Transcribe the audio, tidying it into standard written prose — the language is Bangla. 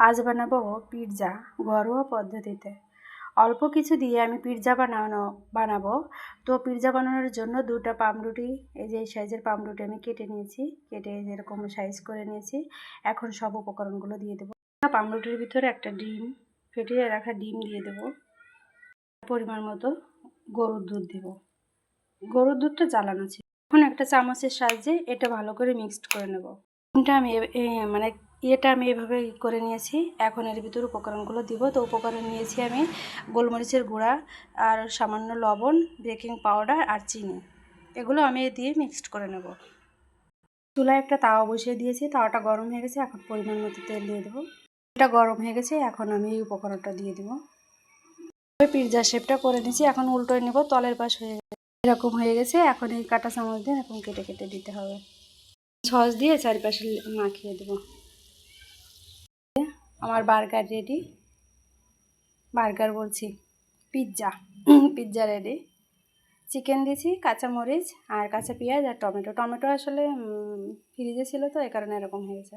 আজ বানাবো পিৎজা ঘরোয়া পদ্ধতিতে। অল্প কিছু দিয়ে আমি পিৎজা বানাবো। তো পিৎজা বানানোর জন্য 2টা পাউরুটি, এই যে এই সাইজের পাউরুটি আমি কেটে নিয়েছি, কেটে এরকম সাইজ করে নিয়েছি। এখন সব উপকরণগুলো দিয়ে দেবো। পাউরুটির ভিতরে একটা ডিম, ফেটিয়ে রাখা ডিম দিয়ে দেবো। পরিমাণ মতো গরুর দুধ দেব। গরুর দুধটা জ্বালানো ছিল। এখন একটা চামচের সাহায্যে এটা ভালো করে মিক্সড করে নেব। ডিমটা আমি এটা আমি এভাবে করে নিয়েছি। এখন এর ভিতর উপকরণগুলো দিব। তো উপকরণ নিয়েছি আমি গোলমরিচের গুঁড়া আর সামান্য লবণ, বেকিং পাউডার আর চিনি। এগুলো আমি দিয়ে মিক্সড করে নেব। চুলায় একটা তাওয়া বসিয়ে দিয়েছি, তাওয়াটা গরম হয়ে গেছে। এখন পরিমাণ মতো তেল দিয়ে দেবো। এটা গরম হয়ে গেছে, এখন আমি এই উপকরণটা দিয়ে দেবো। পিৎজা শেপটা করে নিয়েছি, এখন উল্টোয় নেব। তলের পাশ হয়ে গেছে, এরকম হয়ে গেছে। এখন এই কাঁটা চামচ দিয়ে এরকম কেটে কেটে দিতে হবে। সস দিয়ে চারিপাশে মাখিয়ে দেবো। আমার বার্গার রেডি। বার্গার বলছি, পিৎজা রেডি। চিকেন দিয়েছি, কাঁচামরিচ আর কাঁচা পেঁয়াজ আর টমেটো। টমেটো আসলে ফ্রিজে ছিল, তো এই কারণে এরকম হয়েছে।